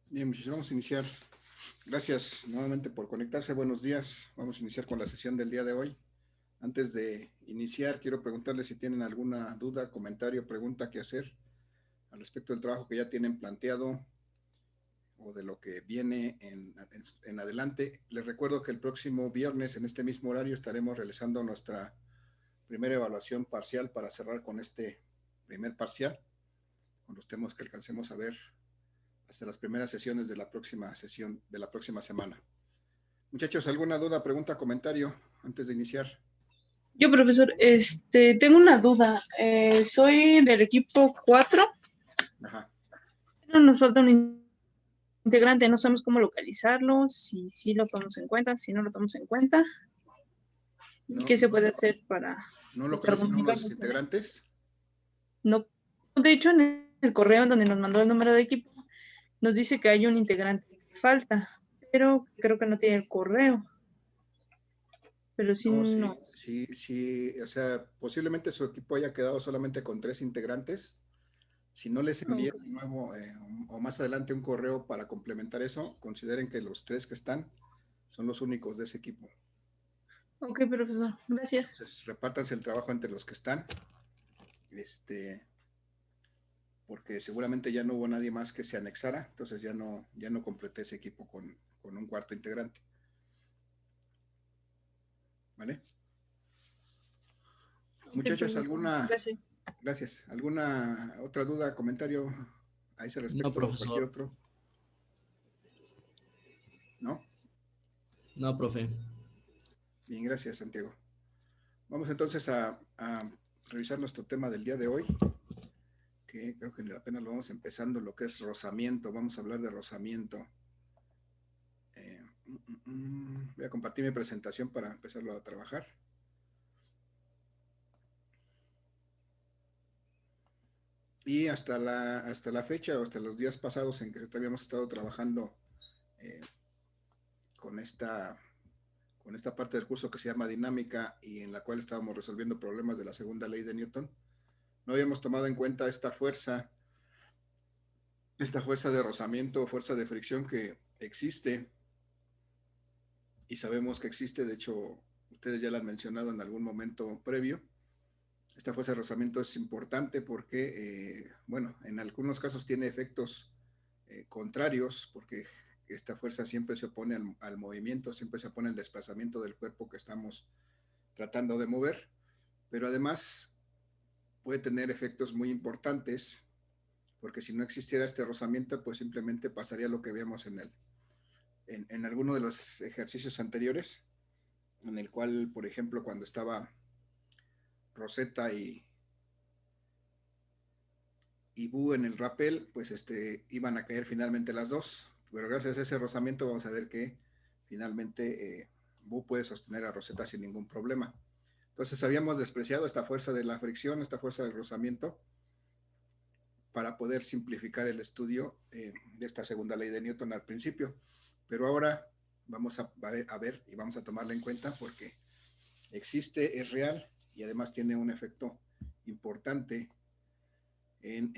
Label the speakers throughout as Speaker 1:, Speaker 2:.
Speaker 1: Bien, muchachos, vamos a iniciar. Gracias nuevamente por conectarse. Buenos días. Vamos a iniciar con la sesión del día de hoy. Antes de iniciar, quiero preguntarles si tienen alguna duda, comentario, pregunta que hacer al respecto del trabajo que ya tienen planteado o de lo que viene en adelante. Les recuerdo que el próximo viernes en este mismo horario estaremos realizando nuestra primera evaluación parcial para cerrar con este primer parcial, con los temas que alcancemos a ver hasta las primeras sesiones de la próxima sesión de la próxima semana. Muchachos, ¿alguna duda, pregunta, comentario antes de iniciar?
Speaker 2: Yo, profesor, tengo una duda. Soy del equipo 4.
Speaker 1: Ajá.
Speaker 2: No nos falta un integrante, no sabemos cómo localizarlo, si lo tomamos en cuenta, si no lo tomamos en cuenta.
Speaker 1: No,
Speaker 2: ¿Qué se puede hacer para
Speaker 1: no localizan a los
Speaker 2: comunicarnos con él?
Speaker 1: integrantes.
Speaker 2: No, de hecho, en el correo donde nos mandó el número de equipo, nos dice que hay un integrante que falta, pero creo que no tiene el correo. Pero sí
Speaker 1: No,
Speaker 2: nos...
Speaker 1: sí, sí, sí, o sea, posiblemente su equipo haya quedado solamente con 3 integrantes. Si no les envían
Speaker 2: Okay.
Speaker 1: de nuevo o más adelante un correo para complementar eso, consideren que los 3 que están son los únicos de ese equipo.
Speaker 2: Ok, profesor, gracias.
Speaker 1: Entonces, repártanse el trabajo entre los que están, porque seguramente ya no hubo nadie más que se anexara, entonces ya no completé ese equipo con un cuarto integrante. ¿Vale?
Speaker 2: Ok,
Speaker 1: Muchachos,
Speaker 2: profesor, gracias.
Speaker 1: gracias, alguna otra duda, comentario a ese
Speaker 3: No,
Speaker 1: respecto o cualquier
Speaker 3: profesor.
Speaker 1: otro? ¿No?
Speaker 3: No, profe.
Speaker 1: Bien, gracias, Santiago. Vamos entonces a revisar nuestro tema del día de hoy, que creo que apenas lo vamos empezando, lo que es rozamiento. Vamos a hablar de rozamiento. Voy a compartir mi presentación para empezarlo a trabajar. Y hasta la fecha o hasta los días pasados en que habíamos estado trabajando eh, con esta parte del curso que se llama dinámica y en la cual estábamos resolviendo problemas de la segunda ley de Newton, no habíamos tomado en cuenta esta fuerza de rozamiento o fuerza de fricción que existe y sabemos que existe. De hecho, ustedes ya la han mencionado en algún momento previo. Esta fuerza de rozamiento es importante porque, bueno, en algunos casos tiene efectos contrarios, porque esta fuerza siempre se opone al movimiento, siempre se opone al desplazamiento del cuerpo que estamos tratando de mover, pero además puede tener efectos muy importantes, porque si no existiera este rozamiento, pues simplemente pasaría lo que vemos en alguno de los ejercicios anteriores, en el cual, por ejemplo, cuando estaba Rosetta y Bu en el rappel, pues iban a caer finalmente las dos, pero gracias a ese rozamiento vamos a ver que finalmente Bu puede sostener a Rosetta sin ningún problema. Entonces habíamos despreciado esta fuerza de la fricción, esta fuerza del rozamiento, para poder simplificar el estudio de esta segunda ley de Newton al principio. Pero ahora vamos a ver y vamos a tomarla en cuenta porque existe, es real y además tiene un efecto importante en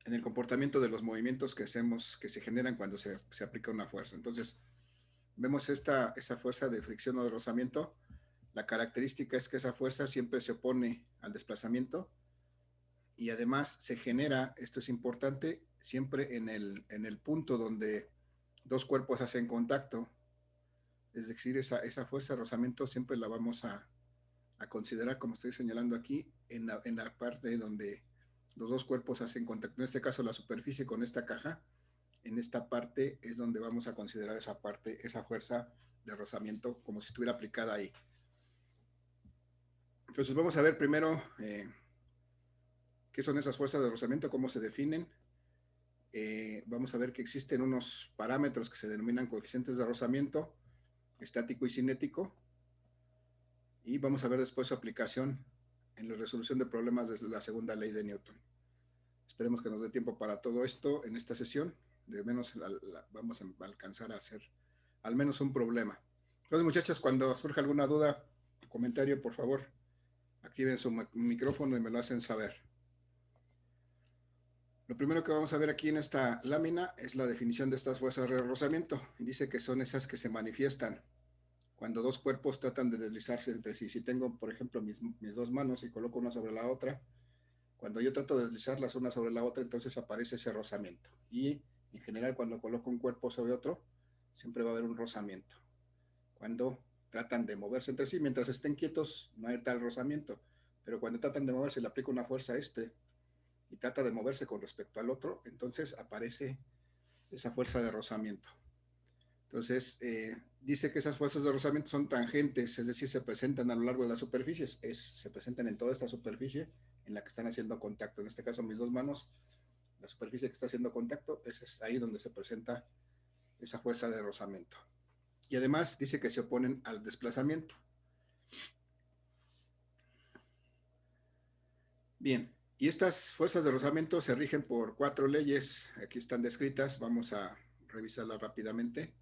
Speaker 1: el comportamiento de los movimientos que se generan cuando se aplica una fuerza. Entonces, vemos esa fuerza de fricción o de rozamiento. La característica es que esa fuerza siempre se opone al desplazamiento y además se genera, esto es importante, siempre en el punto donde dos cuerpos hacen contacto. Es decir, esa fuerza de rozamiento siempre la vamos a considerar, como estoy señalando aquí, en la parte donde los dos cuerpos hacen contacto. En este caso, la superficie con esta caja, en esta parte es donde vamos a considerar esa parte, esa fuerza de rozamiento, como si estuviera aplicada ahí. Entonces, vamos a ver primero qué son esas fuerzas de rozamiento, cómo se definen. Vamos a ver que existen unos parámetros que se denominan coeficientes de rozamiento, estático y cinético, y vamos a ver después su aplicación en la resolución de problemas de la segunda ley de Newton. Esperemos que nos dé tiempo para todo esto en esta sesión. De menos vamos a alcanzar a hacer al menos un problema. Entonces, muchachos, cuando surja alguna duda o comentario, por favor, activen su micrófono y me lo hacen saber. Lo primero que vamos a ver aquí en esta lámina es la definición de estas fuerzas de rozamiento. Dice que son esas que se manifiestan cuando dos cuerpos tratan de deslizarse entre sí. Si tengo, por ejemplo, mis dos manos y coloco una sobre la otra, cuando yo trato de deslizarlas una sobre la otra, entonces aparece ese rozamiento. Y en general, cuando coloco un cuerpo sobre otro, siempre va a haber un rozamiento. Cuando tratan de moverse entre sí, mientras estén quietos, no hay tal rozamiento. Pero cuando tratan de moverse, le aplico una fuerza a este y trata de moverse con respecto al otro, entonces aparece esa fuerza de rozamiento. Entonces, dice que esas fuerzas de rozamiento son tangentes, es decir, se presentan a lo largo de las superficies, se presentan en toda esta superficie en la que están haciendo contacto. En este caso, mis dos manos, la superficie que está haciendo contacto, es ahí donde se presenta esa fuerza de rozamiento. Y además dice que se oponen al desplazamiento. Bien, y estas fuerzas de rozamiento se rigen por 4 leyes, aquí están descritas, vamos a revisarlas rápidamente.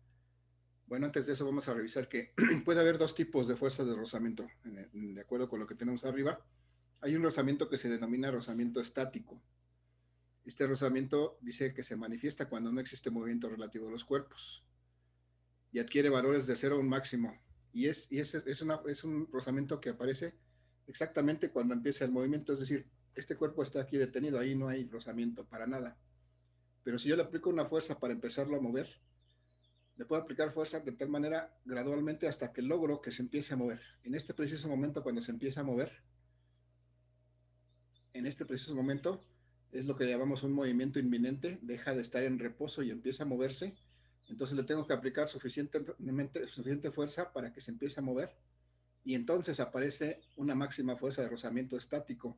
Speaker 1: Bueno, antes de eso vamos a revisar que puede haber dos tipos de fuerzas de rozamiento, de acuerdo con lo que tenemos arriba. Hay un rozamiento que se denomina rozamiento estático. Este rozamiento dice que se manifiesta cuando no existe movimiento relativo de los cuerpos y adquiere valores de 0 a un máximo. Y es un rozamiento que aparece exactamente cuando empieza el movimiento, es decir, este cuerpo está aquí detenido, ahí no hay rozamiento para nada. Pero si yo le aplico una fuerza para empezarlo a mover, le puedo aplicar fuerza de tal manera gradualmente hasta que logro que se empiece a mover. En este preciso momento, cuando se empieza a mover, en este preciso momento es lo que llamamos un movimiento inminente, deja de estar en reposo y empieza a moverse. Entonces le tengo que aplicar suficiente fuerza para que se empiece a mover. Y entonces aparece una máxima fuerza de rozamiento estático,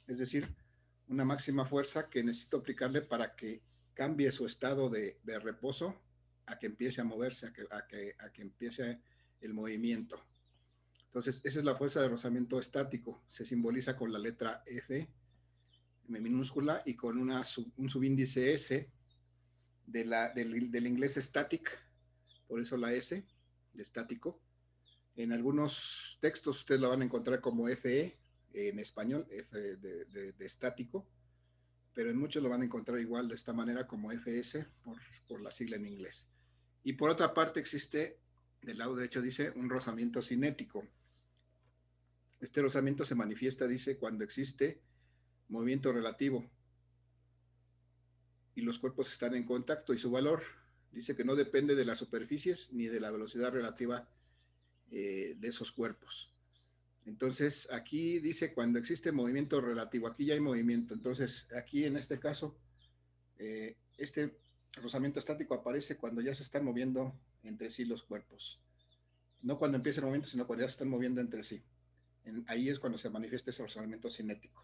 Speaker 1: es decir, una máxima fuerza que necesito aplicarle para que cambie su estado de reposo a que empiece a moverse, a que empiece el movimiento. Entonces, esa es la fuerza de rozamiento estático. Se simboliza con la letra F minúscula y con un subíndice S del inglés static, por eso la S de estático. En algunos textos ustedes la van a encontrar como FE en español, F de estático, pero en muchos lo van a encontrar igual de esta manera como FS por la sigla en inglés. Y por otra parte existe, del lado derecho dice, un rozamiento cinético. Este rozamiento se manifiesta, dice, cuando existe movimiento relativo y los cuerpos están en contacto y su valor dice que no depende de las superficies ni de la velocidad relativa de esos cuerpos. Entonces, aquí dice cuando existe movimiento relativo, aquí ya hay movimiento. Entonces, aquí en este caso, este rozamiento estático aparece cuando ya se están moviendo entre sí los cuerpos. No cuando empieza el movimiento, sino cuando ya se están moviendo entre sí. Ahí es cuando se manifiesta ese rozamiento cinético.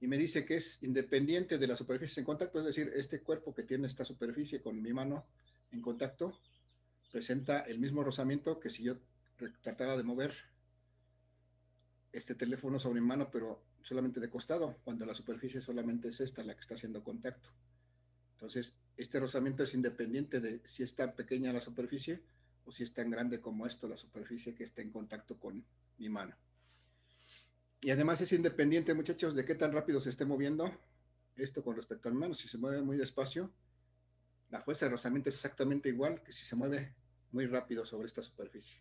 Speaker 1: Y me dice que es independiente de las superficies en contacto, es decir, este cuerpo que tiene esta superficie con mi mano en contacto presenta el mismo rozamiento que si yo tratara de mover este teléfono sobre mi mano, pero solamente de costado, cuando la superficie solamente es esta la que está haciendo contacto. Entonces, este rozamiento es independiente de si es tan pequeña la superficie o si es tan grande como esto, la superficie que está en contacto con mi mano. Y además es independiente, muchachos, de qué tan rápido se esté moviendo esto con respecto a mi mano. Si se mueve muy despacio, la fuerza de rozamiento es exactamente igual que si se mueve muy rápido sobre esta superficie.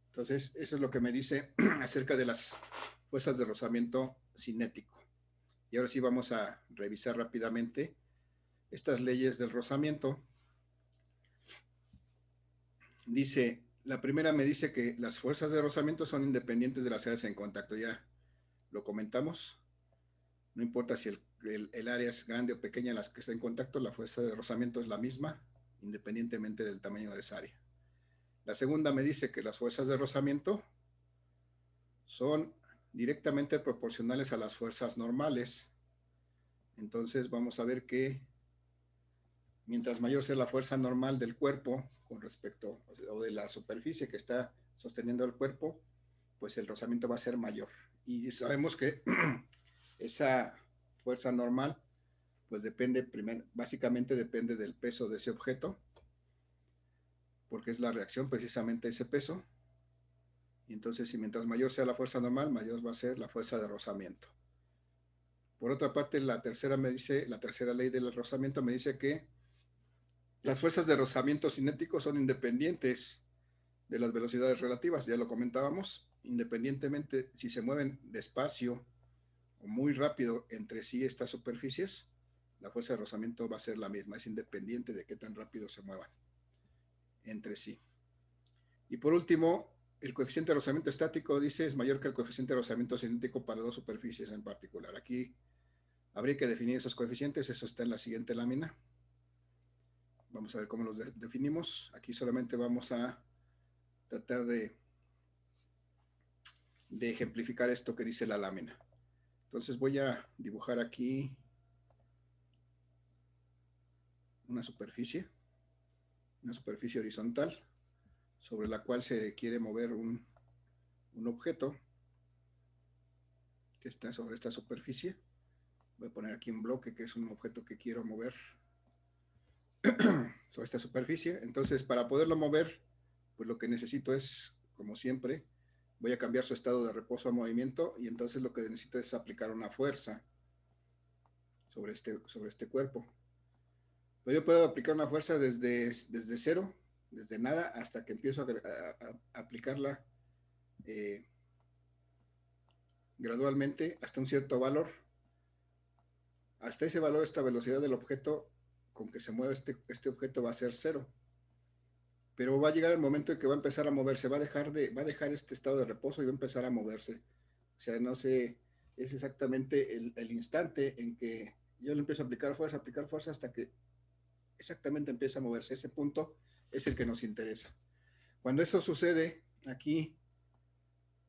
Speaker 1: Entonces, eso es lo que me dice acerca de las fuerzas de rozamiento cinético. Y ahora sí vamos a revisar rápidamente estas leyes del rozamiento. Dice, la primera me dice que las fuerzas de rozamiento son independientes de las áreas en contacto. Ya lo comentamos. No importa si el área es grande o pequeña en las que está en contacto, la fuerza de rozamiento es la misma, independientemente del tamaño de esa área. La segunda me dice que las fuerzas de rozamiento son directamente proporcionales a las fuerzas normales. Entonces vamos a ver que mientras mayor sea la fuerza normal del cuerpo con respecto, o de la superficie que está sosteniendo el cuerpo, pues el rozamiento va a ser mayor. Y sabemos que esa fuerza normal, pues básicamente depende del peso de ese objeto, porque es la reacción precisamente a ese peso. Y entonces, si mientras mayor sea la fuerza normal, mayor va a ser la fuerza de rozamiento. Por otra parte, la tercera ley del rozamiento me dice que las fuerzas de rozamiento cinético son independientes de las velocidades relativas, ya lo comentábamos, independientemente si se mueven despacio o muy rápido entre sí estas superficies, la fuerza de rozamiento va a ser la misma, es independiente de qué tan rápido se muevan entre sí. Y por último, el coeficiente de rozamiento estático dice es mayor que el coeficiente de rozamiento cinético para dos superficies en particular. Aquí habría que definir esos coeficientes, eso está en la siguiente lámina. Vamos a ver cómo los definimos. Aquí solamente vamos a tratar de ejemplificar esto que dice la lámina. Entonces voy a dibujar aquí una superficie horizontal sobre la cual se quiere mover un objeto que está sobre esta superficie. Voy a poner aquí un bloque que es un objeto que quiero mover sobre esta superficie. Entonces, para poderlo mover, pues lo que necesito es, como siempre, voy a cambiar su estado de reposo a movimiento, y entonces lo que necesito es aplicar una fuerza sobre este cuerpo. Pero yo puedo aplicar una fuerza desde cero, desde nada, hasta que empiezo a aplicarla gradualmente hasta un cierto valor. Hasta ese valor, esta velocidad del objeto con que se mueve este objeto va a ser cero. Pero va a llegar el momento en que va a empezar a moverse, va a dejar este estado de reposo y va a empezar a moverse. O sea, no sé, es exactamente el instante en que yo le empiezo a aplicar fuerza hasta que exactamente empieza a moverse. Ese punto es el que nos interesa. Cuando eso sucede, aquí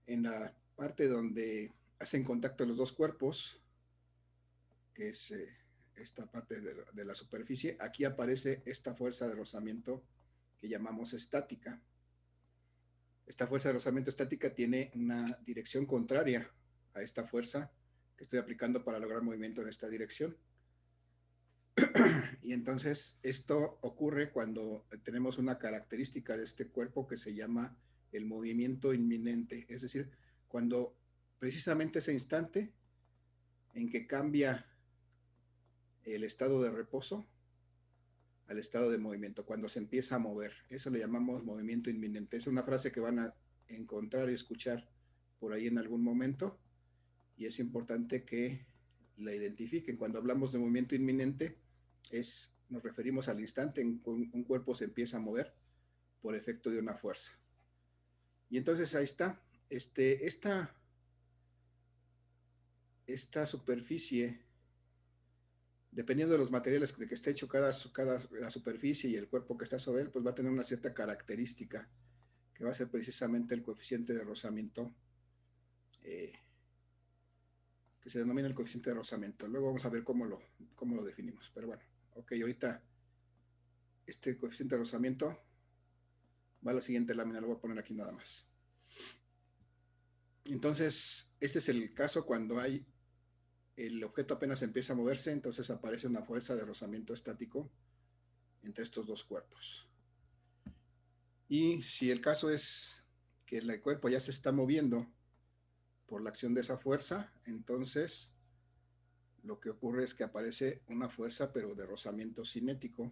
Speaker 1: en la parte donde hacen contacto los dos cuerpos, que es esta parte de la superficie, aquí aparece esta fuerza de rozamiento que llamamos estática. Esta fuerza de rozamiento estática tiene una dirección contraria a esta fuerza que estoy aplicando para lograr movimiento en esta dirección. Y entonces esto ocurre cuando tenemos una característica de este cuerpo que se llama el movimiento inminente, es decir, cuando precisamente ese instante en que cambia el estado de reposo al estado de movimiento, cuando se empieza a mover, eso le llamamos movimiento inminente. Es una frase que van a encontrar y escuchar por ahí en algún momento, y es importante que la identifiquen. Cuando hablamos de movimiento inminente, nos referimos al instante en que un cuerpo se empieza a mover por efecto de una fuerza. Y entonces ahí está, esta superficie, dependiendo de los materiales de que esté hecho la superficie y el cuerpo que está sobre él, pues va a tener una cierta característica que va a ser precisamente el coeficiente de rozamiento, que se denomina el coeficiente de rozamiento. Luego vamos a ver cómo lo definimos. Pero bueno, ok, ahorita este coeficiente de rozamiento va a la siguiente lámina, lo voy a poner aquí nada más. Entonces, este es el caso cuando el objeto apenas empieza a moverse, entonces aparece una fuerza de rozamiento estático entre estos dos cuerpos. Y si el caso es que el cuerpo ya se está moviendo por la acción de esa fuerza, entonces lo que ocurre es que aparece una fuerza, pero de rozamiento cinético.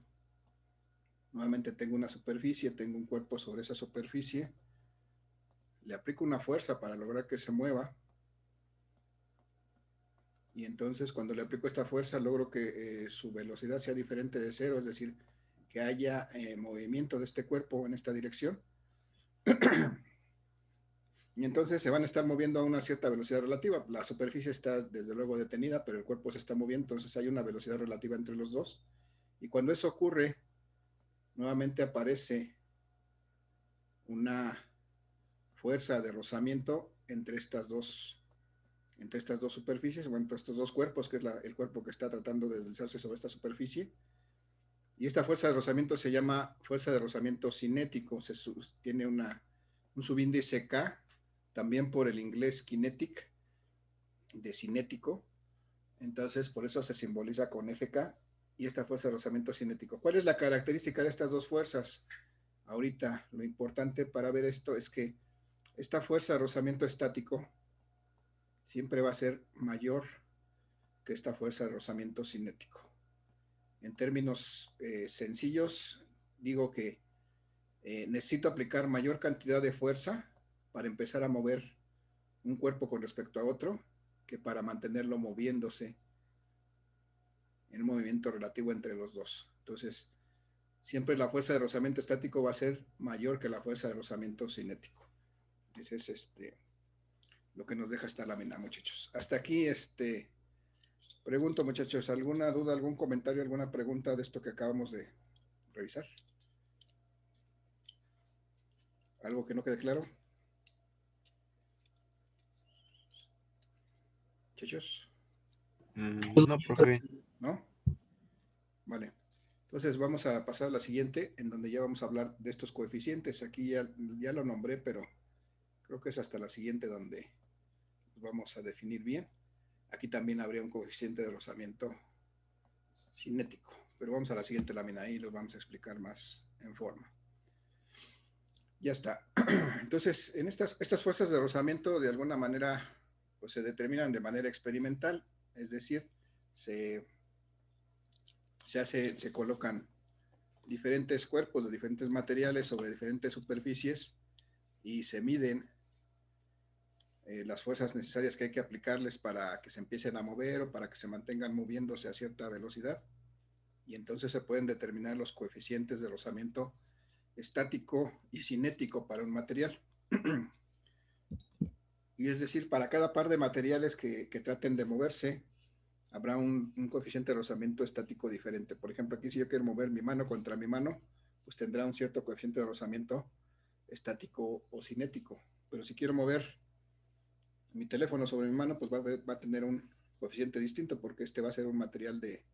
Speaker 1: Nuevamente tengo una superficie, tengo un cuerpo sobre esa superficie, le aplico una fuerza para lograr que se mueva, y entonces cuando le aplico esta fuerza logro que su velocidad sea diferente de cero, es decir, que haya movimiento de este cuerpo en esta dirección. Y entonces se van a estar moviendo a una cierta velocidad relativa. La superficie está desde luego detenida, pero el cuerpo se está moviendo, entonces hay una velocidad relativa entre los dos. Y cuando eso ocurre, nuevamente aparece una fuerza de rozamiento entre estas dos superficies, bueno, entre estos dos cuerpos, que es el cuerpo que está tratando de deslizarse sobre esta superficie. Y esta fuerza de rozamiento se llama fuerza de rozamiento cinético, tiene un subíndice K, también por el inglés kinetic, de cinético, entonces por eso se simboliza con FK, y esta fuerza de rozamiento cinético. ¿Cuál es la característica de estas dos fuerzas? Ahorita lo importante para ver esto es que esta fuerza de rozamiento estático siempre va a ser mayor que esta fuerza de rozamiento cinético. En términos sencillos, digo que necesito aplicar mayor cantidad de fuerza para empezar a mover un cuerpo con respecto a otro que para mantenerlo moviéndose en un movimiento relativo entre los dos. Entonces, siempre la fuerza de rozamiento estático va a ser mayor que la fuerza de rozamiento cinético. Ese es lo que nos deja esta lámina, muchachos. Hasta aquí, pregunto, muchachos, ¿alguna duda, algún comentario, alguna pregunta de esto que acabamos de revisar? ¿Algo que no quede claro? Muchachos.
Speaker 4: No, profe.
Speaker 1: ¿No? Vale. Entonces vamos a pasar a la siguiente, en donde ya vamos a hablar de estos coeficientes. Aquí ya lo nombré, pero creo que es hasta la siguiente donde vamos a definir bien. Aquí también habría un coeficiente de rozamiento cinético, pero vamos a la siguiente lámina, ahí los vamos a explicar más en forma. Ya está. Entonces, en estas fuerzas de rozamiento, de alguna manera, pues se determinan de manera experimental, es decir, se colocan diferentes cuerpos de diferentes materiales sobre diferentes superficies y se miden las fuerzas necesarias que hay que aplicarles para que se empiecen a mover o para que se mantengan moviéndose a cierta velocidad. Y entonces se pueden determinar los coeficientes de rozamiento estático y cinético para un material. Y es decir, para cada par de materiales que traten de moverse, habrá un coeficiente de rozamiento estático diferente. Por ejemplo, aquí si yo quiero mover mi mano contra mi mano, pues tendrá un cierto coeficiente de rozamiento estático o cinético. Pero si quiero mover mi teléfono sobre mi mano, pues va a tener un coeficiente distinto, porque va a ser un material de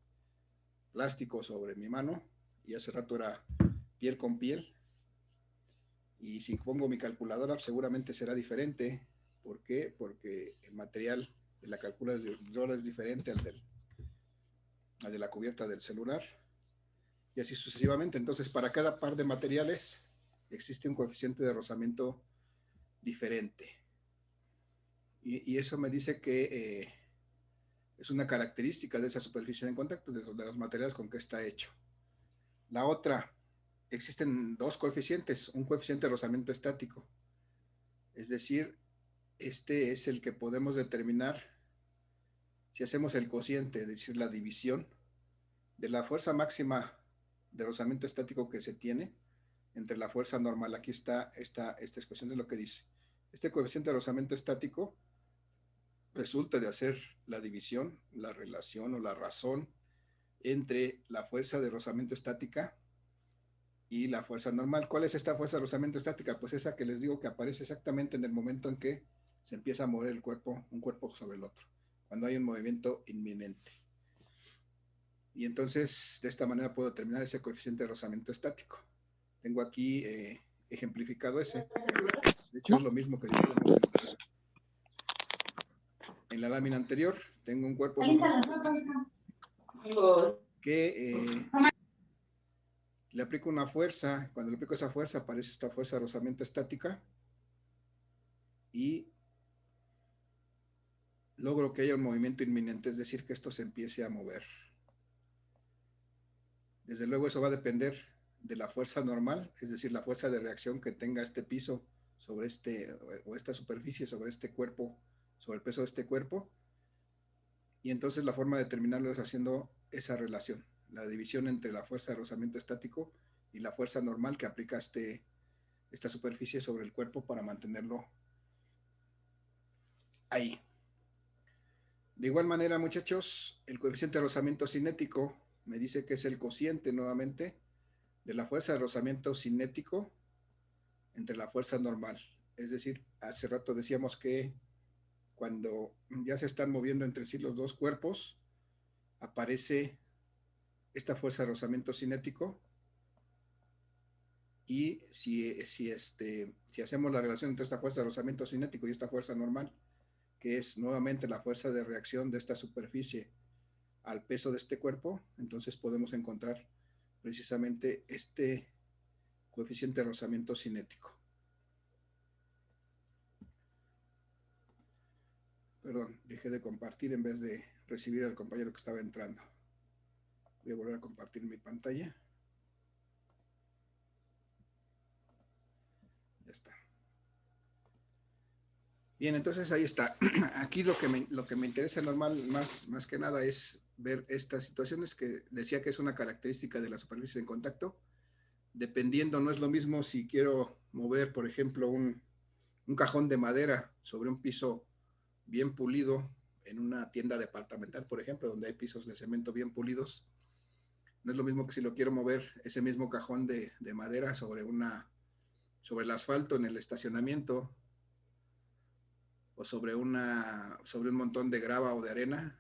Speaker 1: plástico sobre mi mano, y hace rato era piel con piel. Y si pongo mi calculadora, seguramente será diferente. ¿Por qué? Porque el material de la calculadora es diferente al de la cubierta del celular, y así sucesivamente. Entonces, para cada par de materiales existe un coeficiente de rozamiento diferente. Y eso me dice que es una característica de esa superficie de contacto, de los materiales con que está hecho. La otra, existen dos coeficientes, un coeficiente de rozamiento estático, es decir, este es el que podemos determinar si hacemos el cociente, es decir, la división de la fuerza máxima de rozamiento estático que se tiene entre la fuerza normal. Aquí está esta expresión de lo que dice. Este coeficiente de rozamiento estático resulta de hacer la división, la relación o la razón entre la fuerza de rozamiento estática y la fuerza normal. ¿Cuál es esta fuerza de rozamiento estática? Pues esa que les digo que aparece exactamente en el momento en que se empieza a mover el cuerpo, un cuerpo sobre el otro, cuando hay un movimiento inminente. Y entonces, de esta manera puedo determinar ese coeficiente de rozamiento estático. Tengo aquí ejemplificado ese. De hecho, es lo mismo que dijimos en la lámina anterior. Tengo un cuerpo que le aplico una fuerza. Cuando le aplico esa fuerza, aparece esta fuerza de rozamiento estática y logro que haya un movimiento inminente, es decir, que esto se empiece a mover. Desde luego eso va a depender de la fuerza normal, es decir, la fuerza de reacción que tenga este piso sobre o esta superficie sobre este cuerpo, sobre el peso de este cuerpo. Y entonces la forma de determinarlo es haciendo esa relación, la división entre la fuerza de rozamiento estático y la fuerza normal que aplica esta superficie sobre el cuerpo para mantenerlo ahí. De igual manera, muchachos, el coeficiente de rozamiento cinético me dice que es el cociente nuevamente de la fuerza de rozamiento cinético entre la fuerza normal. Es decir, hace rato decíamos que cuando ya se están moviendo entre sí los dos cuerpos, aparece esta fuerza de rozamiento cinético, y si hacemos la relación entre esta fuerza de rozamiento cinético y esta fuerza normal, que es nuevamente la fuerza de reacción de esta superficie al peso de este cuerpo, entonces podemos encontrar precisamente este coeficiente de rozamiento cinético. Perdón, dejé de compartir en vez de recibir al compañero que estaba entrando. Voy a volver a compartir mi pantalla. Ya está. Bien, entonces ahí está. Aquí lo que me interesa más que nada es ver estas situaciones que decía que es una característica de la superficie en contacto. Dependiendo, no es lo mismo si quiero mover, por ejemplo, un cajón de madera sobre un piso bien pulido en una tienda departamental, por ejemplo, donde hay pisos de cemento bien pulidos. No es lo mismo que si lo quiero mover ese mismo cajón de madera sobre el asfalto en el estacionamiento o sobre un montón de grava o de arena.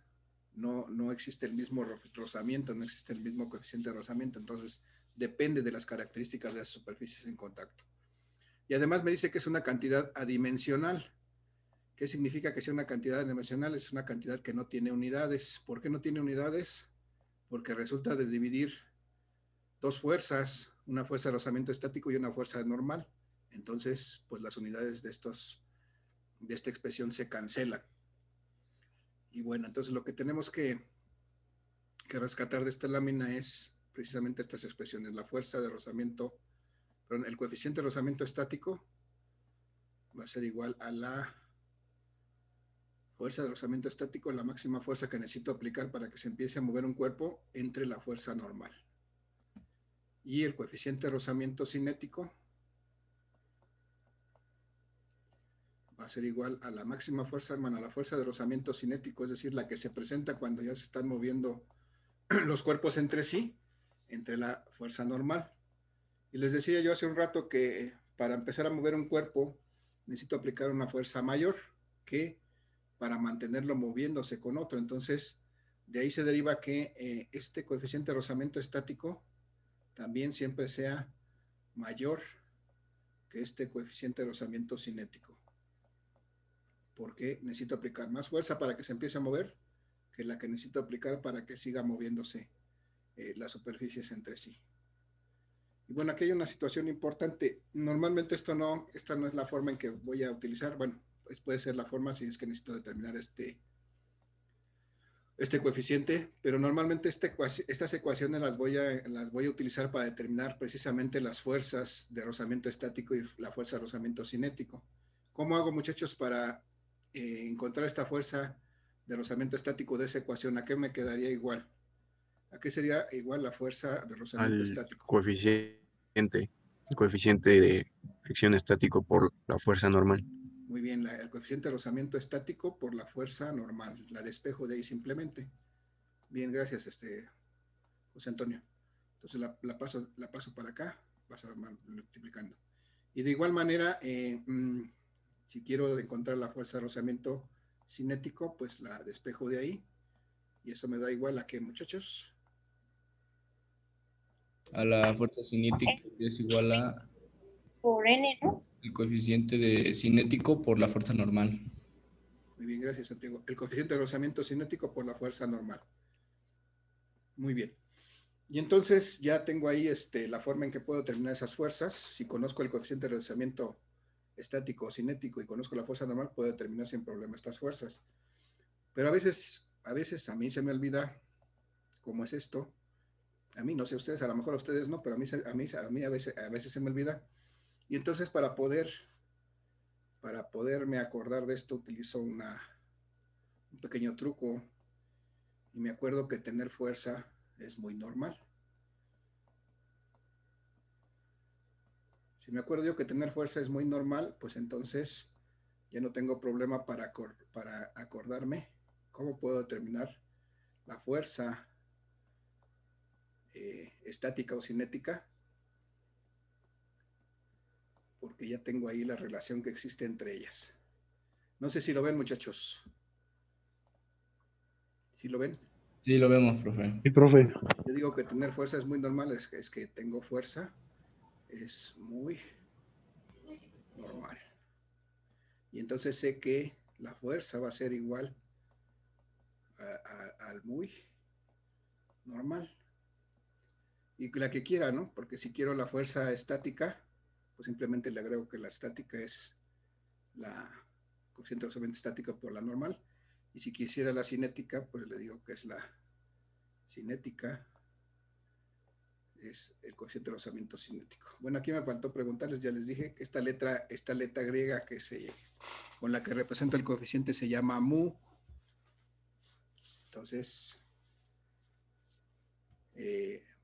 Speaker 1: No existe el mismo rozamiento, no existe el mismo coeficiente de rozamiento, entonces depende de las características de las superficies en contacto. Y además me dice que es una cantidad adimensional. ¿Qué significa que sea una cantidad adimensional? Es una cantidad que no tiene unidades. ¿Por qué no tiene unidades? Porque resulta de dividir dos fuerzas, una fuerza de rozamiento estático y una fuerza normal. Entonces, pues las unidades de esta expresión se cancelan. Y bueno, entonces lo que tenemos que rescatar de esta lámina es precisamente estas expresiones. La fuerza de rozamiento, perdón, el coeficiente de rozamiento estático va a ser igual a la fuerza de rozamiento estático, la máxima fuerza que necesito aplicar para que se empiece a mover un cuerpo entre la fuerza normal. Y el coeficiente de rozamiento cinético va a ser igual a la máxima fuerza, a la fuerza de rozamiento cinético, es decir, la que se presenta cuando ya se están moviendo los cuerpos entre sí, entre la fuerza normal. Y les decía yo hace un rato que para empezar a mover un cuerpo necesito aplicar una fuerza mayor que para mantenerlo moviéndose con otro. Entonces, de ahí se deriva que este coeficiente de rozamiento estático también siempre sea mayor que este coeficiente de rozamiento cinético. Porque necesito aplicar más fuerza para que se empiece a mover que la que necesito aplicar para que siga moviéndose las superficies entre sí. Y bueno, aquí hay una situación importante. Normalmente esta no es la forma en que voy a utilizar. Bueno, pues puede ser la forma si es que necesito determinar este coeficiente, pero normalmente estas ecuaciones las voy a utilizar para determinar precisamente las fuerzas de rozamiento estático y la fuerza de rozamiento cinético. ¿Cómo hago, muchachos, para encontrar esta fuerza de rozamiento estático de esa ecuación? ¿A qué me quedaría igual? ¿A qué sería igual la fuerza de rozamiento
Speaker 4: Al
Speaker 1: estático?
Speaker 4: coeficiente de fricción estático por la fuerza normal.
Speaker 1: Muy bien, el coeficiente de rozamiento estático por la fuerza normal. La despejo de ahí simplemente. Bien, gracias, José Antonio. Entonces la paso para acá, vas a multiplicando. Y de igual manera, si quiero encontrar la fuerza de rozamiento cinético, pues la despejo de ahí. Y eso me da igual a qué, muchachos.
Speaker 3: A la fuerza cinética es igual a
Speaker 5: Por N, ¿no?
Speaker 3: el coeficiente de cinético por la fuerza normal.
Speaker 1: Muy bien, gracias, Santiago. El coeficiente de rozamiento cinético por la fuerza normal. Muy bien. Y entonces ya tengo ahí la forma en que puedo determinar esas fuerzas. Si conozco el coeficiente de rozamiento estático o cinético y conozco la fuerza normal, puedo determinar sin problema estas fuerzas. Pero a veces a mí se me olvida cómo es esto. A mí, no sé ustedes, a lo mejor a ustedes no, pero a mí a veces se me olvida. Y entonces para poderme acordar de esto, utilizo un pequeño truco. Y me acuerdo que tener fuerza es muy normal. Si me acuerdo yo que tener fuerza es muy normal, pues entonces ya no tengo problema para acordarme cómo puedo determinar la fuerza estática o cinética, porque ya tengo ahí la relación que existe entre ellas. No sé si lo ven, muchachos. ¿Sí lo ven?
Speaker 3: Sí, lo vemos, profe.
Speaker 4: Sí, profe.
Speaker 1: Yo digo que tener fuerza es muy normal, es que tengo fuerza, es muy normal. Y entonces sé que la fuerza va a ser igual al muy normal. Y la que quiera, ¿no? Porque si quiero la fuerza estática, pues simplemente le agrego que la estática es la coeficiente de rozamiento estático por la normal. Y si quisiera la cinética, pues le digo que es la cinética, es el coeficiente de rozamiento cinético. Bueno, aquí me faltó preguntarles, ya les dije que esta letra griega con la que representa el coeficiente se llama mu. Entonces,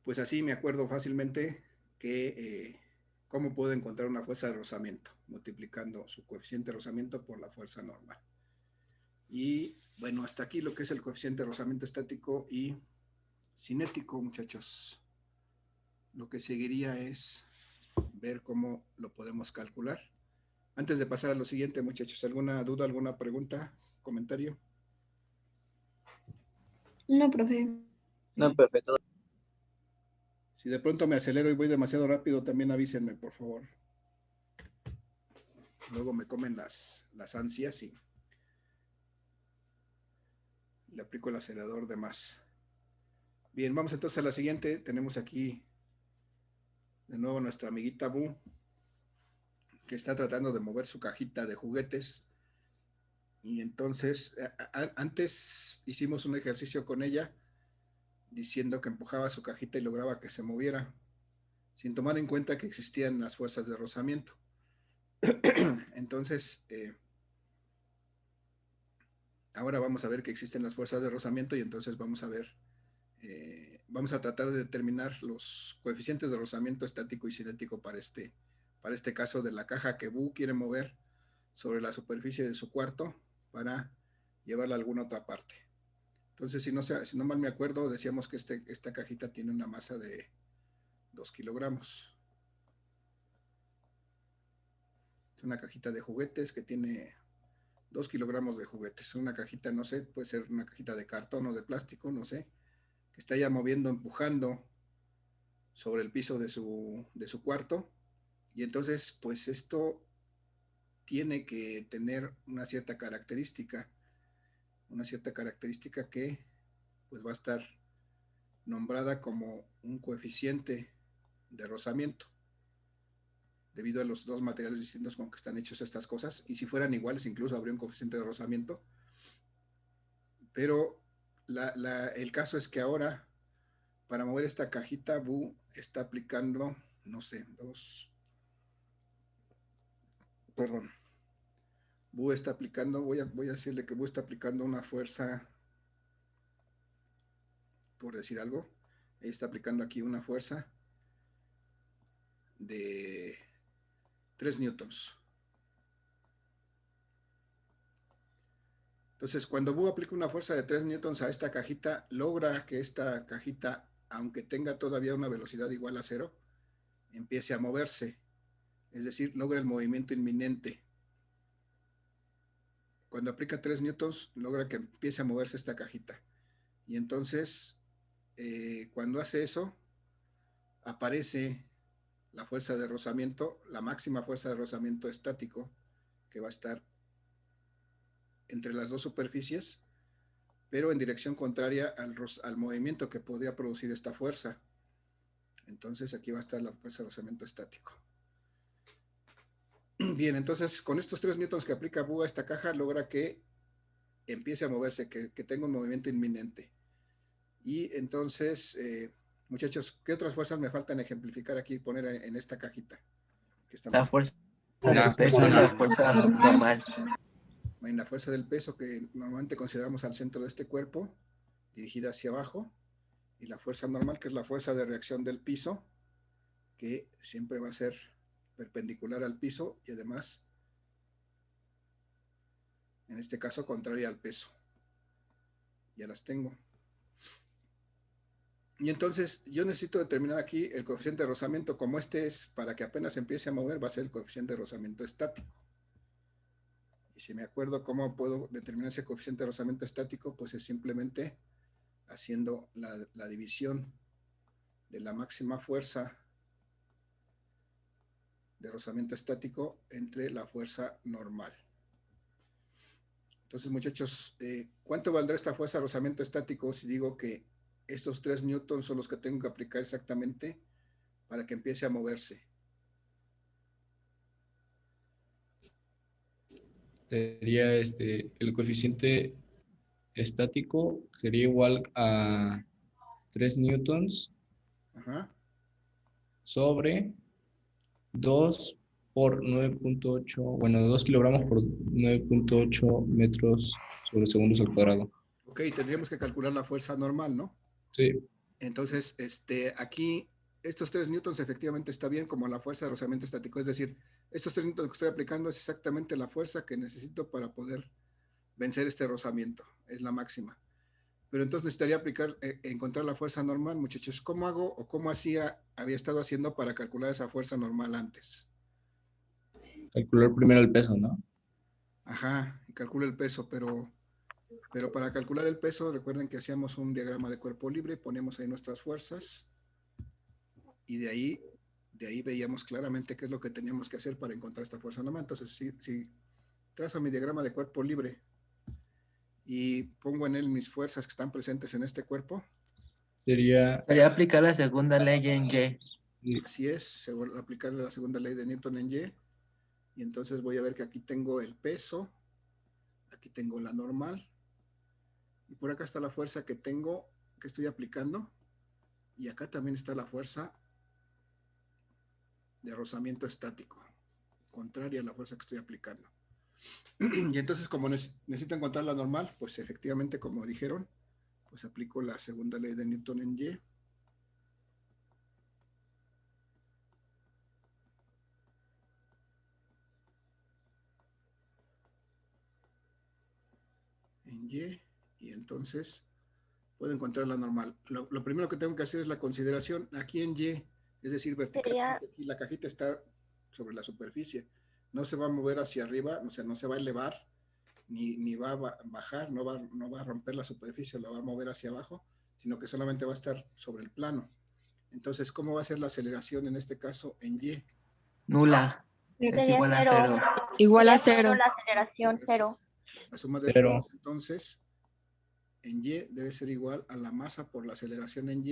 Speaker 1: pues así me acuerdo fácilmente que cómo puedo encontrar una fuerza de rozamiento, multiplicando su coeficiente de rozamiento por la fuerza normal. Y bueno, hasta aquí lo que es el coeficiente de rozamiento estático y cinético, muchachos. Lo que seguiría es ver cómo lo podemos calcular. Antes de pasar a lo siguiente, muchachos, ¿alguna duda, alguna pregunta, comentario?
Speaker 5: No, profe.
Speaker 6: No, perfecto.
Speaker 1: Si de pronto me acelero y voy demasiado rápido, también avísenme, por favor. Luego me comen las ansias y le aplico el acelerador de más. Bien, vamos entonces a la siguiente. Tenemos aquí de nuevo nuestra amiguita Bu, que está tratando de mover su cajita de juguetes. Y entonces, antes hicimos un ejercicio con ella, diciendo que empujaba su cajita y lograba que se moviera, sin tomar en cuenta que existían las fuerzas de rozamiento. Entonces, ahora vamos a ver que existen las fuerzas de rozamiento y entonces vamos a ver, vamos a tratar de determinar los coeficientes de rozamiento estático y cinético para este caso de la caja que Bu quiere mover sobre la superficie de su cuarto para llevarla a alguna otra parte. Entonces, si no mal me acuerdo, decíamos que esta cajita tiene una masa de 2 kilogramos. Es una cajita de juguetes que tiene 2 kilogramos de juguetes. Una cajita, no sé, puede ser una cajita de cartón o de plástico, no sé, que está ya moviendo, empujando sobre el piso de su cuarto. Y entonces, pues esto tiene que tener una cierta característica que pues va a estar nombrada como un coeficiente de rozamiento, debido a los dos materiales distintos con que están hechos estas cosas, y si fueran iguales incluso habría un coeficiente de rozamiento, pero el caso es que ahora para mover esta cajita Bu está aplicando, no sé, Bu está aplicando, voy a decirle que Bu está aplicando una fuerza, por decir algo, ella está aplicando aquí una fuerza de 3 newtons. Entonces, cuando Bu aplica una fuerza de 3 newtons a esta cajita, logra que esta cajita, aunque tenga todavía una velocidad igual a 0, empiece a moverse. Es decir, logra el movimiento inminente. Cuando aplica 3 newtons, logra que empiece a moverse esta cajita. Y entonces, cuando hace eso, aparece la fuerza de rozamiento, la máxima fuerza de rozamiento estático, que va a estar entre las dos superficies, pero en dirección contraria al movimiento que podría producir esta fuerza. Entonces aquí va a estar la fuerza de rozamiento estático. Bien, entonces con estos 3 newtons que aplica Bu a esta caja, logra que empiece a moverse, que tenga un movimiento inminente. Y entonces, muchachos, ¿qué otras fuerzas me faltan ejemplificar aquí, poner en esta cajita? Que
Speaker 6: La fuerza del
Speaker 3: La
Speaker 6: peso
Speaker 3: fuerza
Speaker 6: y la
Speaker 3: normal.
Speaker 6: fuerza normal.
Speaker 1: En la fuerza del peso que normalmente consideramos al centro de este cuerpo, dirigida hacia abajo, y la fuerza normal, que es la fuerza de reacción del piso, que siempre va a ser perpendicular al piso y además, en este caso, contraria al peso. Ya las tengo. Y entonces yo necesito determinar aquí el coeficiente de rozamiento. Como este es para que apenas empiece a mover, va a ser el coeficiente de rozamiento estático. Y si me acuerdo cómo puedo determinar ese coeficiente de rozamiento estático, pues es simplemente haciendo la división de la máxima fuerza de rozamiento estático entre la fuerza normal. Entonces, muchachos, ¿cuánto valdrá esta fuerza de rozamiento estático si digo que estos 3 newtons son los que tengo que aplicar exactamente para que empiece a moverse?
Speaker 3: Sería el coeficiente estático sería igual a 3 newtons
Speaker 1: Ajá.
Speaker 3: sobre 2 por 9.8, bueno, 2 kilogramos por 9.8 metros sobre segundos al cuadrado.
Speaker 1: Ok, tendríamos que calcular la fuerza normal, ¿no?
Speaker 3: Sí,
Speaker 1: Entonces, aquí, estos 3 newtons efectivamente está bien como la fuerza de rozamiento estático. Es decir, estos 3 newtons que estoy aplicando es exactamente la fuerza que necesito para poder vencer este rozamiento. Es la máxima. Pero entonces necesitaría encontrar la fuerza normal, muchachos. ¿Cómo hago o cómo había estado haciendo para calcular esa fuerza normal antes?
Speaker 3: calcular primero el peso, ¿no?
Speaker 1: Ajá, y calculo el peso, pero para calcular el peso, recuerden que hacíamos un diagrama de cuerpo libre, ponemos ahí nuestras fuerzas y de ahí veíamos claramente qué es lo que teníamos que hacer para encontrar esta fuerza normal. Entonces, si trazo mi diagrama de cuerpo libre y pongo en él mis fuerzas que están presentes en este cuerpo,
Speaker 3: Sería,
Speaker 6: Sería aplicar la segunda ley en Y.
Speaker 1: así es, se va a aplicar la segunda ley de Newton en y entonces voy a ver que aquí tengo el peso, aquí tengo la normal, y por acá está la fuerza que tengo, que estoy aplicando, y acá también está la fuerza de rozamiento estático, contraria a la fuerza que estoy aplicando. Y entonces, como necesito encontrar la normal, pues efectivamente, como dijeron, pues aplico la segunda ley de Newton en Y. En y entonces puedo encontrar la normal. Lo primero que tengo que hacer es la consideración aquí en Y, es decir,
Speaker 5: Sería,
Speaker 1: verticalmente aquí la cajita está sobre la superficie, no se va a mover hacia arriba, o sea, no se va a elevar, ni va a bajar, no va a romper la superficie, la va a mover hacia abajo, sino que solamente va a estar sobre el plano. Entonces, ¿cómo va a ser la aceleración en este caso en Y?
Speaker 6: Nula. Es
Speaker 5: sería
Speaker 6: igual a
Speaker 5: cero.
Speaker 6: 0.
Speaker 7: Igual a
Speaker 5: Sería cero
Speaker 7: cero.
Speaker 5: la aceleración, cero.
Speaker 1: La suma de
Speaker 3: cero.
Speaker 1: fuerzas, entonces, en Y debe ser igual a la masa por la aceleración en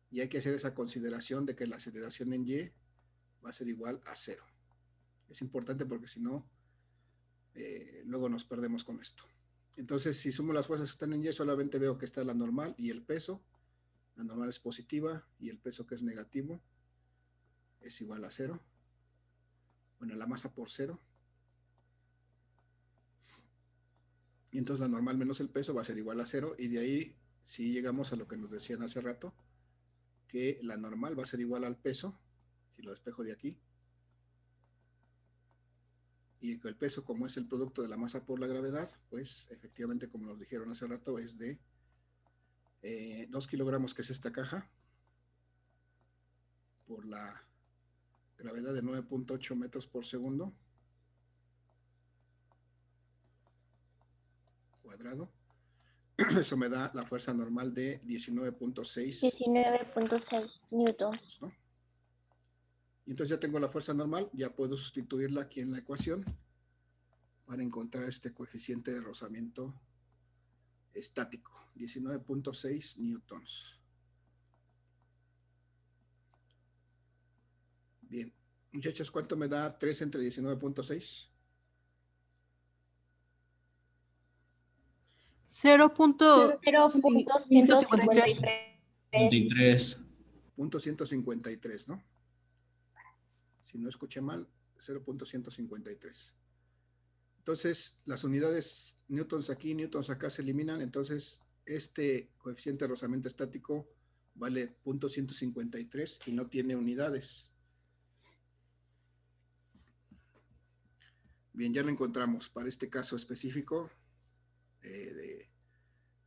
Speaker 1: y hay que hacer esa consideración de que la aceleración en Y va a ser igual a 0. Es importante porque si no, luego nos perdemos con esto. Entonces, si sumo las fuerzas que están en Y, solamente veo que está la normal y el peso. La normal es positiva y el peso que es negativo es igual a 0. Bueno, la masa por 0. Y entonces la normal menos el peso va a ser igual a 0. Y de ahí, si llegamos a lo que nos decían hace rato, que la normal va a ser igual al peso, si lo despejo de aquí, y el peso, como es el producto de la masa por la gravedad, pues efectivamente, como nos dijeron hace rato, es de 2 kilogramos, que es esta caja, por la gravedad de 9.8 metros por segundo cuadrado. Eso me da la fuerza normal de 19.6
Speaker 5: 19.6 newtons.
Speaker 1: ¿no? Y entonces ya tengo la fuerza normal, ya puedo sustituirla aquí en la ecuación para encontrar este coeficiente de rozamiento estático, 19.6 newtons. Bien, muchachos, ¿cuánto me da 3 entre 19.6?
Speaker 7: 0.153.
Speaker 5: 0.153.
Speaker 3: 23.
Speaker 1: ¿No? Si no escuché mal, 0.153. Entonces, las unidades newtons aquí, newtons acá se eliminan, entonces este coeficiente de rozamiento estático vale 0.153 y no tiene unidades. Bien, ya lo encontramos para este caso específico de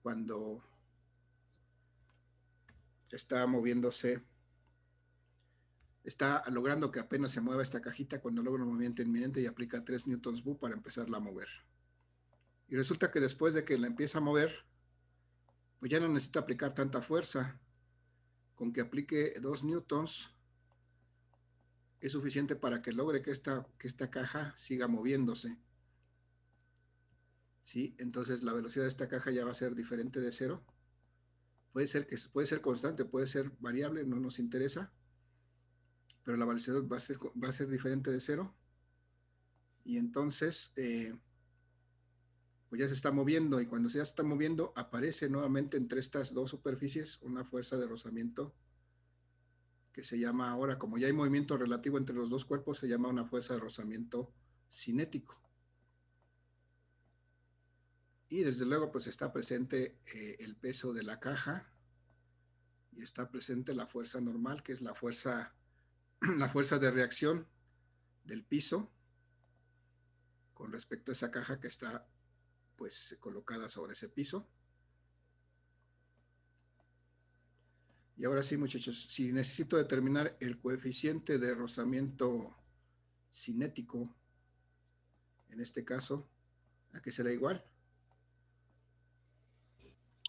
Speaker 1: cuando está moviéndose, está logrando que apenas se mueva esta cajita cuando logra un movimiento inminente y aplica 3 newtons Bu para empezarla a mover. Y resulta que después de que la empieza a mover, pues ya no necesita aplicar tanta fuerza. Con que aplique 2 newtons es suficiente para que logre que esta caja siga moviéndose. ¿Sí? Entonces la velocidad de esta caja ya va a ser diferente de 0. Puede ser constante, puede ser variable, no nos interesa, pero la velocidad va a ser diferente de 0. Y entonces pues ya se está moviendo, y cuando ya se está moviendo, aparece nuevamente entre estas dos superficies una fuerza de rozamiento que se llama ahora, como ya hay movimiento relativo entre los dos cuerpos, se llama una fuerza de rozamiento cinético. Y desde luego pues está presente el peso de la caja, y está presente la fuerza normal, que es la fuerza de reacción del piso con respecto a esa caja que está pues colocada sobre ese piso. Y ahora sí, muchachos, si necesito determinar el coeficiente de rozamiento cinético, en este caso, ¿a qué será igual?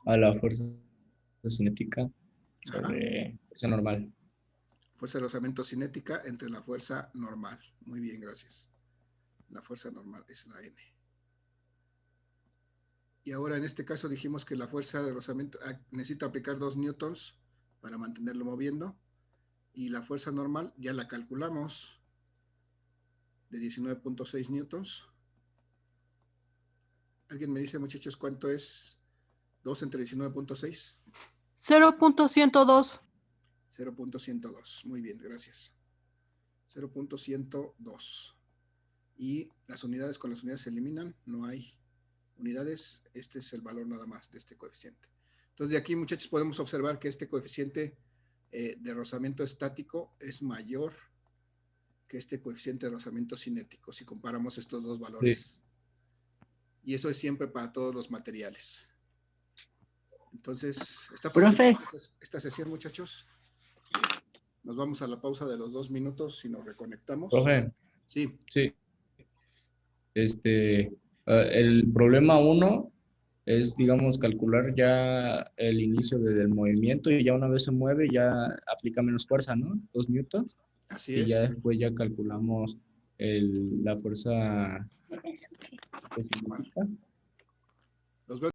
Speaker 3: A la fuerza cinética
Speaker 1: Ajá.
Speaker 3: sobre fuerza normal.
Speaker 1: Fuerza de rozamiento cinética entre la fuerza normal. Muy bien, gracias. La fuerza normal es la N. Y ahora en este caso dijimos que la fuerza de rozamiento necesita aplicar 2 newtons para mantenerlo moviendo, y la fuerza normal ya la calculamos de 19.6 newtons. ¿Alguien me dice, muchachos, cuánto es 2 entre 19.6?
Speaker 7: 0.102.
Speaker 1: 0.102. Muy bien, gracias. 0.102. Y las unidades con las unidades se eliminan, no hay unidades. Este es el valor nada más de este coeficiente. Entonces de aquí, muchachos, podemos observar que este coeficiente de rozamiento estático es mayor que este coeficiente de rozamiento cinético si comparamos estos dos valores. Sí. Y eso es siempre para todos los materiales. Entonces,
Speaker 6: Profe.
Speaker 1: Esta sesión, muchachos. Nos vamos a la pausa de los 2 minutos y nos reconectamos.
Speaker 3: Profe.
Speaker 1: Sí.
Speaker 3: Sí. El problema 1 es, digamos, calcular ya el inicio del movimiento, y ya una vez se mueve ya aplica menos fuerza, ¿no? 2 newtons.
Speaker 1: Así
Speaker 3: y
Speaker 1: es.
Speaker 3: ya después ya calculamos la fuerza específica.
Speaker 1: Los veo